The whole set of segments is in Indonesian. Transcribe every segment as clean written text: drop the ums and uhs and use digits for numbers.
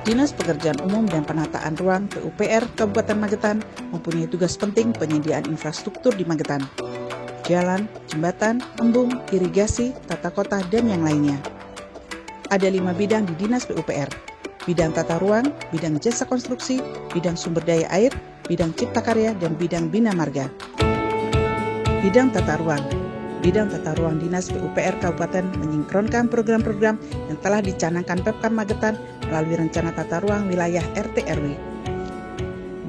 Dinas Pekerjaan Umum dan Penataan Ruang PUPR Kabupaten Magetan mempunyai tugas penting penyediaan infrastruktur di Magetan. Jalan, jembatan, embung, irigasi, tata kota, dan yang lainnya. Ada 5 bidang di Dinas PUPR, bidang tata ruang, bidang jasa konstruksi, bidang sumber daya air, bidang cipta karya, dan bidang bina marga. Bidang tata ruang. Bidang tata ruang Dinas PUPR Kabupaten menyinkronkan program-program yang telah dicanangkan Pemkab Magetan melalui Rencana Tata Ruang Wilayah RT/RW.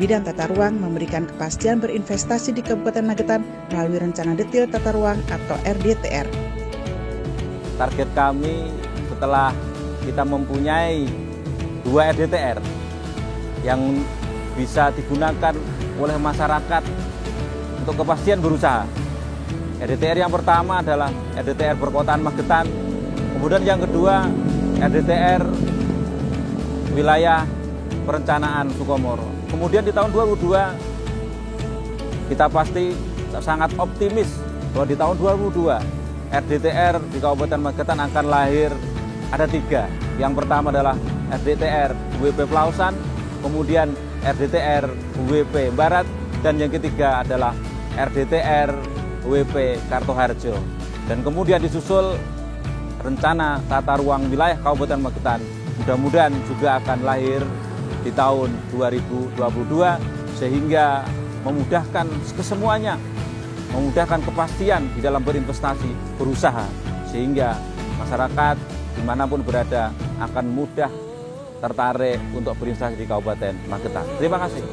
Bidang tata ruang memberikan kepastian berinvestasi di Kabupaten Magetan melalui Rencana Detail Tata Ruang atau RDTR. Target kami setelah kita mempunyai 2 RDTR yang bisa digunakan oleh masyarakat untuk kepastian berusaha. RDTR yang pertama adalah RDTR Perkotaan Magetan, kemudian yang kedua RDTR Wilayah Perencanaan Sukomoro. Kemudian di tahun 2022 kita pasti sangat optimis bahwa di tahun 2022 RDTR di Kabupaten Magetan akan lahir ada 3. Yang pertama adalah RDTR WP Pelausan, kemudian RDTR WP Barat, dan yang ketiga adalah RDTR WP Kartoharjo. Dan kemudian disusul Rencana Tata Ruang Wilayah Kabupaten Magetan. Mudah-mudahan juga akan lahir di tahun 2022 sehingga memudahkan kesemuanya, memudahkan kepastian di dalam berinvestasi, berusaha, sehingga masyarakat dimanapun berada akan mudah tertarik untuk berinvestasi di Kabupaten Magetan. Terima kasih.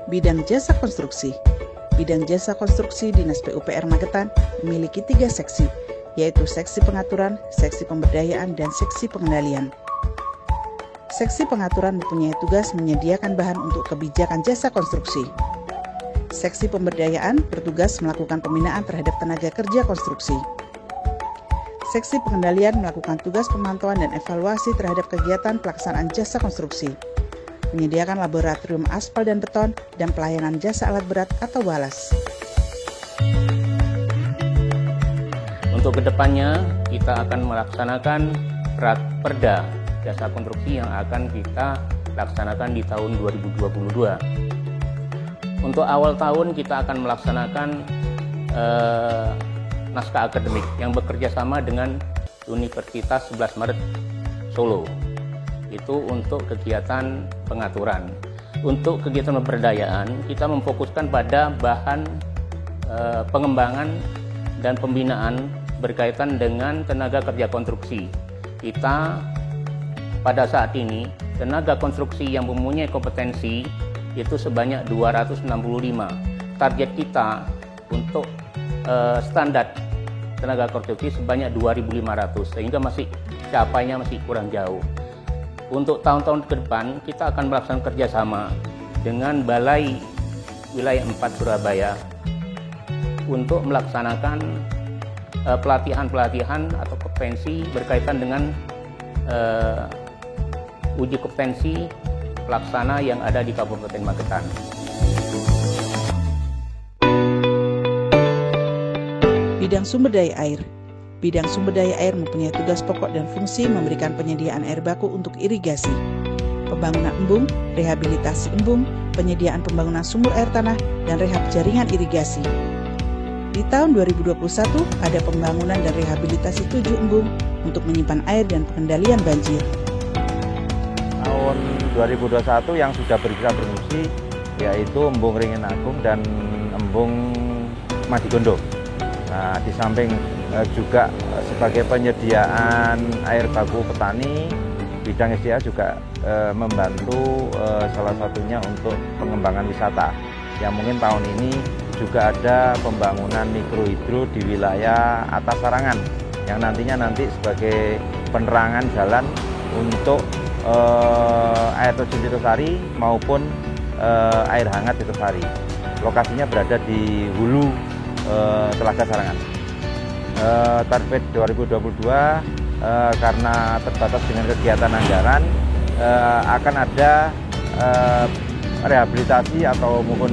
Bidang jasa konstruksi. Bidang jasa konstruksi Dinas PUPR Magetan memiliki 3 seksi, yaitu seksi pengaturan, seksi pemberdayaan, dan seksi pengendalian. Seksi pengaturan mempunyai tugas menyediakan bahan untuk kebijakan jasa konstruksi. Seksi pemberdayaan bertugas melakukan pembinaan terhadap tenaga kerja konstruksi. Seksi pengendalian melakukan tugas pemantauan dan evaluasi terhadap kegiatan pelaksanaan jasa konstruksi, menyediakan laboratorium aspal dan beton, dan pelayanan jasa alat berat atau balas. Untuk kedepannya, kita akan melaksanakan Perda Jasa Konstruksi yang akan kita laksanakan di tahun 2022. Untuk awal tahun, kita akan melaksanakan naskah akademik yang bekerja sama dengan Universitas 11 Maret Solo. Itu untuk kegiatan pengaturan. Untuk kegiatan pemberdayaan, kita memfokuskan pada bahan pengembangan dan pembinaan berkaitan dengan tenaga kerja konstruksi. Kita pada saat ini, tenaga konstruksi yang mempunyai kompetensi itu sebanyak 265. Target kita untuk standar tenaga konstruksi sebanyak 2.500, sehingga capainya masih kurang jauh. Untuk tahun-tahun ke depan, kita akan melaksanakan kerjasama dengan Balai Wilayah 4 Surabaya untuk melaksanakan pelatihan-pelatihan atau kompetensi berkaitan dengan uji kompetensi pelaksana yang ada di Kabupaten Magetan. Bidang sumber daya air. Bidang sumber daya air mempunyai tugas pokok dan fungsi memberikan penyediaan air baku untuk irigasi, pembangunan embung, rehabilitasi embung, penyediaan pembangunan sumur air tanah, dan rehab jaringan irigasi. Di tahun 2021 ada pembangunan dan rehabilitasi 7 embung untuk menyimpan air dan pengendalian banjir. Tahun 2021 yang sudah bisa berfungsi yaitu embung Ringin Agung dan embung Madigondo. Nah, di samping juga sebagai penyediaan air baku petani, bidang SDA juga membantu salah satunya untuk pengembangan wisata. Yang mungkin tahun ini juga ada pembangunan mikrohidro di wilayah atas Sarangan yang nantinya sebagai penerangan jalan untuk air terjun Tirtosari maupun air hangat Tirtosari. Lokasinya berada di hulu Telaga Sarangan. Target 2022 karena terbatas dengan kegiatan anggaran, akan ada rehabilitasi atau maupun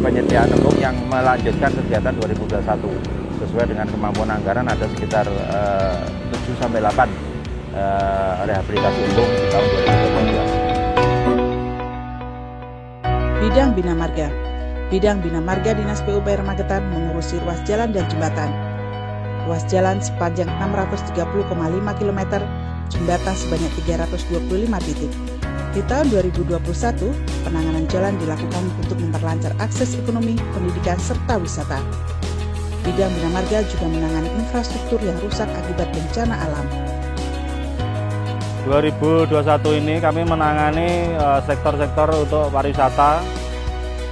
penyediaan embung yang melanjutkan kegiatan 2021. Sesuai dengan kemampuan anggaran ada sekitar 7-8 rehabilitasi embung di tahun 2022. Bidang Bina Marga. Bidang Bina Marga Dinas PUPR Magetan mengurusi ruas jalan dan jembatan. Ruas jalan sepanjang 630,5 km, jembatan sebanyak 325 titik. Di tahun 2021, penanganan jalan dilakukan untuk memperlancar akses ekonomi, pendidikan, serta wisata. Bidang Bina Marga juga menangani infrastruktur yang rusak akibat bencana alam. 2021 ini kami menangani sektor-sektor untuk pariwisata,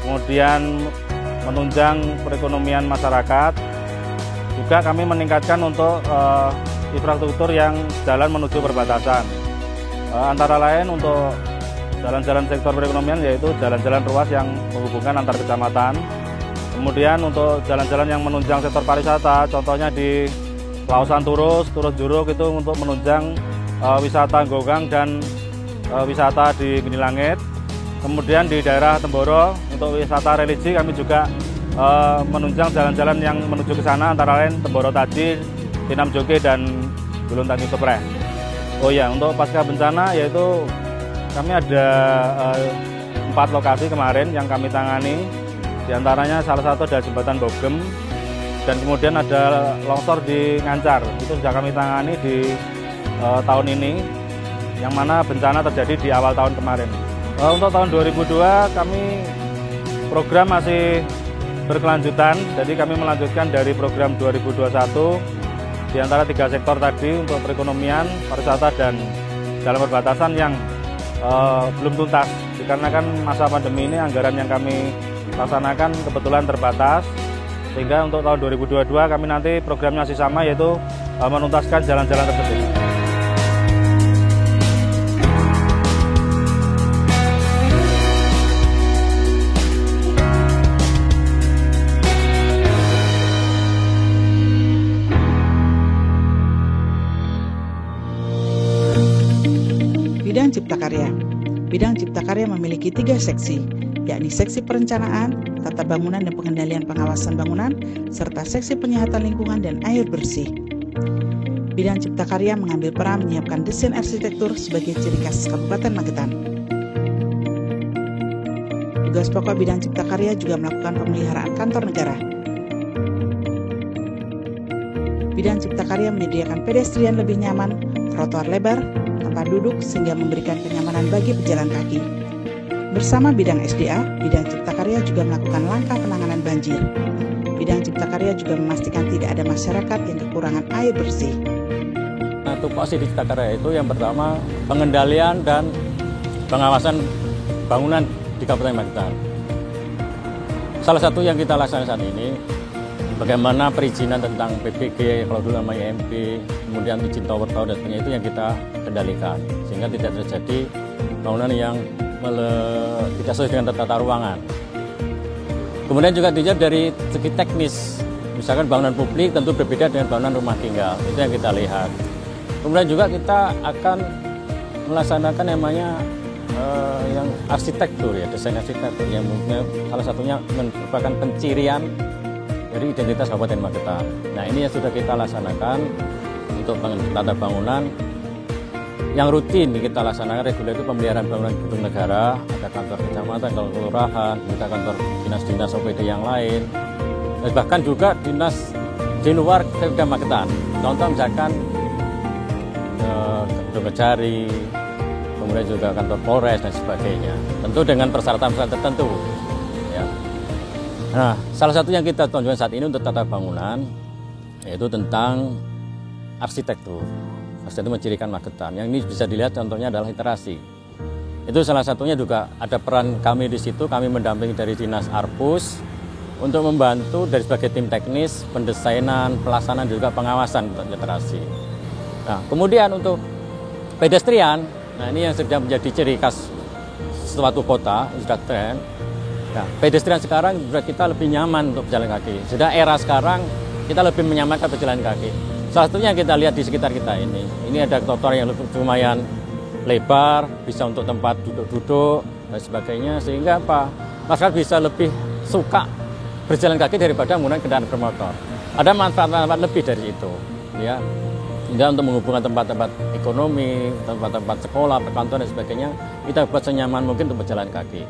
kemudian menunjang perekonomian masyarakat. Juga kami meningkatkan untuk infrastruktur yang jalan menuju perbatasan. Antara lain untuk jalan-jalan sektor perekonomian yaitu jalan-jalan ruas yang menghubungkan antar kecamatan. Kemudian untuk jalan-jalan yang menunjang sektor pariwisata, contohnya di Lausan Turus Juruk itu untuk menunjang wisata Gogang dan wisata di Geni Langit. Kemudian di daerah Temboro untuk wisata religi kami juga menunjang jalan-jalan yang menuju ke sana, antara lain Temboro Taji, Tinam Joge, dan Gulung Tanjung Kepreh. Oh ya, untuk pasca bencana yaitu kami ada 4 lokasi kemarin yang kami tangani. Di antaranya salah satu ada jembatan Bogem, dan kemudian ada longsor di Ngancar. Itu sudah kami tangani di tahun ini, yang mana bencana terjadi di awal tahun kemarin. Untuk tahun 2002 kami program masih berkelanjutan, jadi kami melanjutkan dari program 2021 di antara 3 sektor tadi untuk perekonomian, pariwisata, dan jalan perbatasan yang belum tuntas. Dikarenakan masa pandemi ini anggaran yang kami laksanakan kebetulan terbatas, sehingga untuk tahun 2022 kami nanti programnya masih sama, yaitu menuntaskan jalan-jalan tersebut. Bidang Cipta Karya. Bidang Cipta Karya memiliki 3 seksi, yakni seksi perencanaan, tata bangunan dan pengendalian pengawasan bangunan, serta seksi penyihatan lingkungan dan air bersih. Bidang Cipta Karya mengambil peran menyiapkan desain arsitektur sebagai ciri khas Kabupaten Magetan. Tugas pokok Bidang Cipta Karya juga melakukan pemeliharaan kantor negara. Bidang Cipta Karya menyediakan pedestrian lebih nyaman, trotoar lebar, tempat duduk sehingga memberikan kenyamanan bagi pejalan kaki. Bersama Bidang SDA, Bidang Cipta Karya juga melakukan langkah penanganan banjir. Bidang Cipta Karya juga memastikan tidak ada masyarakat yang kekurangan air bersih. Nah, tupoksi di Cipta Karya itu yang pertama pengendalian dan pengawasan bangunan di Kabupaten Magetan. Salah satu yang kita laksanakan saat ini, bagaimana perizinan tentang PPG, kalau dulu namanya IMP, kemudian izin tower dan sebagainya, itu yang kita kendalikan, sehingga tidak terjadi bangunan yang tidak sesuai dengan tata ruangan. Kemudian juga dilihat dari segi teknis, misalkan bangunan publik tentu berbeda dengan bangunan rumah tinggal, itu yang kita lihat. Kemudian juga kita akan melaksanakan namanya yang arsitektur, ya, desain arsitektur, yang salah satunya merupakan pencirian dari identitas Kabupaten Magetan. Nah, ini yang sudah kita laksanakan untuk tata bangunan. Yang rutin kita laksanakan reguler itu pemeliharaan bangunan gedung negara, ada kantor kecamatan, kantor kelurahan, juga kantor dinas-dinas OPD yang lain, dan bahkan juga dinas di luar Kabupaten Magetan. Contoh misalkan gedung Kejari, kemudian juga kantor Polres dan sebagainya. Tentu dengan persyaratan-persyaratan tertentu. Ya. Nah, salah satu yang kita tunjukkan saat ini untuk tata bangunan yaitu tentang arsitektur. Arsitektur mencirikan Magetan. Yang ini bisa dilihat contohnya adalah literasi. Itu salah satunya juga ada peran kami di situ. Kami mendampingi dari Dinas Arpus untuk membantu dari sebagai tim teknis, pendesainan, pelaksanaan juga pengawasan untuk literasi. Nah, kemudian untuk pedestrian, nah ini yang sudah menjadi ciri khas suatu kota, sudah tren. Nah, pedestrian sekarang juga kita lebih nyaman untuk berjalan kaki. Sudah era sekarang kita lebih menyamankan berjalan kaki. Salah satunya yang kita lihat di sekitar kita ini ada trotoar yang lumayan lebar, bisa untuk tempat duduk-duduk dan sebagainya, sehingga masyarakat bisa lebih suka berjalan kaki daripada menggunakan kendaraan bermotor. Ada manfaat-manfaat lebih dari itu, ya. Sehingga untuk menghubungkan tempat-tempat ekonomi, tempat-tempat sekolah, perkantoran dan sebagainya, kita buat senyaman mungkin untuk berjalan kaki.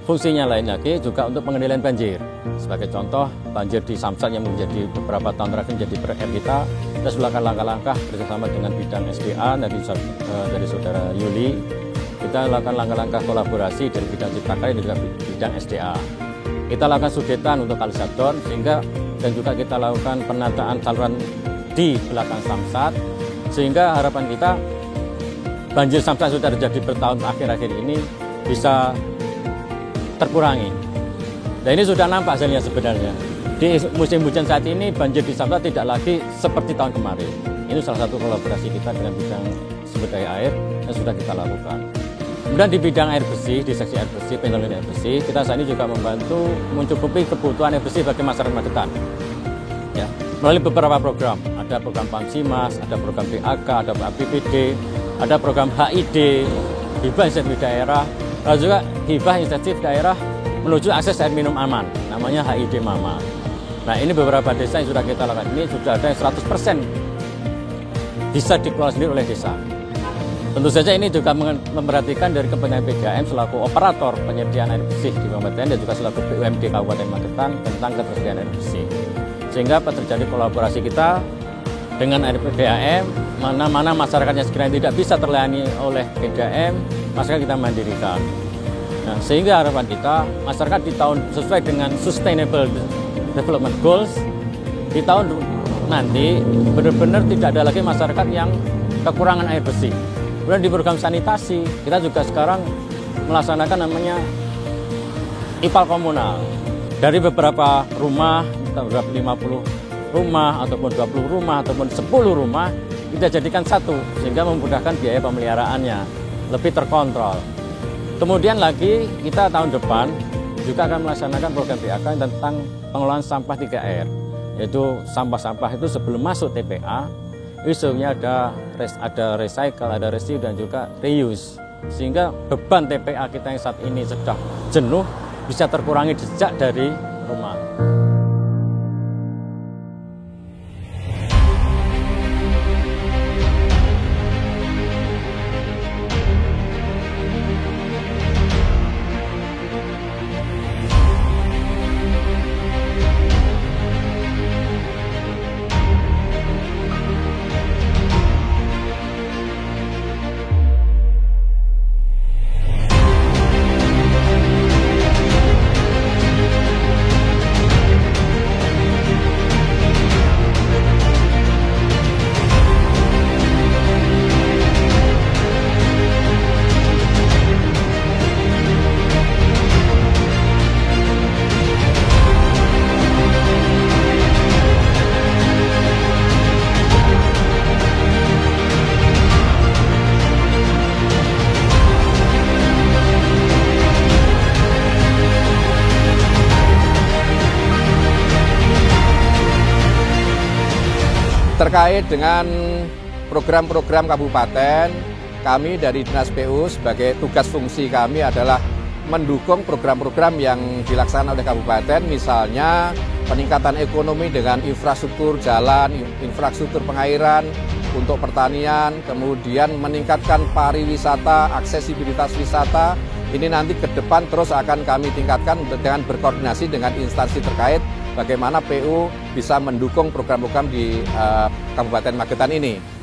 Fungsinya lain lagi juga untuk pengendalian banjir. Sebagai contoh, banjir di Samsat yang menjadi beberapa tahun terakhir menjadi PR kita sudah melakukan langkah-langkah bersama dengan bidang SDA dari Saudara Yuli. Kita lakukan langkah-langkah kolaborasi dari bidang Cipta Karya dan juga bidang SDA. Kita lakukan sudetan untuk Kalisadon, dan juga kita lakukan penataan saluran di belakang Samsat, sehingga harapan kita banjir Samsat sudah terjadi bertahun akhir-akhir ini bisa terkurangi. Dan ini sudah nampak hasilnya sebenarnya. Di musim hujan saat ini banjir di Samsat tidak lagi seperti tahun kemarin. Ini salah satu kolaborasi kita dengan bidang sumber daya air yang sudah kita lakukan. Kemudian di bidang air bersih, di seksi air bersih, pengelolaan air bersih, kita saat ini juga membantu mencukupi kebutuhan air bersih bagi masyarakat Magetan. Ya, melalui beberapa program, ada program Pamsimas, ada program PAK, ada APBD, ada program HID, hibah insentif daerah, lalu juga hibah insentif daerah menuju akses air minum aman, namanya HID Mama. Nah, ini beberapa desa yang sudah kita lakukan, ini sudah ada yang 100% bisa dikelola sendiri oleh desa. Tentu saja ini juga memperhatikan dari kepentingan PDAM selaku operator penyediaan air bersih di Kabupaten dan juga selaku BUMD Kabupaten Magetan tentang ketersediaan air bersih. Sehingga terjadi kolaborasi kita dengan PDAM, mana masyarakat yang sekiranya tidak bisa terlayani oleh PDAM, masyarakat kita mandirikan. Nah, sehingga harapan kita, masyarakat di tahun sesuai dengan Sustainable Development Goals, di tahun nanti benar-benar tidak ada lagi masyarakat yang kekurangan air bersih. Kemudian di program sanitasi, kita juga sekarang melaksanakan namanya IPAL komunal. Dari beberapa rumah, beberapa 50 rumah, ataupun 20 rumah, ataupun 10 rumah, kita jadikan satu, sehingga memudahkan biaya pemeliharaannya, lebih terkontrol. Kemudian lagi, kita tahun depan juga akan melaksanakan program PAK tentang pengelolaan sampah 3R, yaitu sampah-sampah itu sebelum masuk TPA, isunya ada recycle, ada residu, dan juga reuse. Sehingga beban TPA kita yang saat ini sedang jenuh bisa terkurangi sejak dari rumah. Terkait dengan program-program kabupaten, kami dari Dinas PU sebagai tugas fungsi kami adalah mendukung program-program yang dilaksanakan oleh kabupaten, misalnya peningkatan ekonomi dengan infrastruktur jalan, infrastruktur pengairan, untuk pertanian, kemudian meningkatkan pariwisata, aksesibilitas wisata. Ini nanti ke depan terus akan kami tingkatkan dengan berkoordinasi dengan instansi terkait, bagaimana PU bisa mendukung program-program di Kabupaten Magetan ini.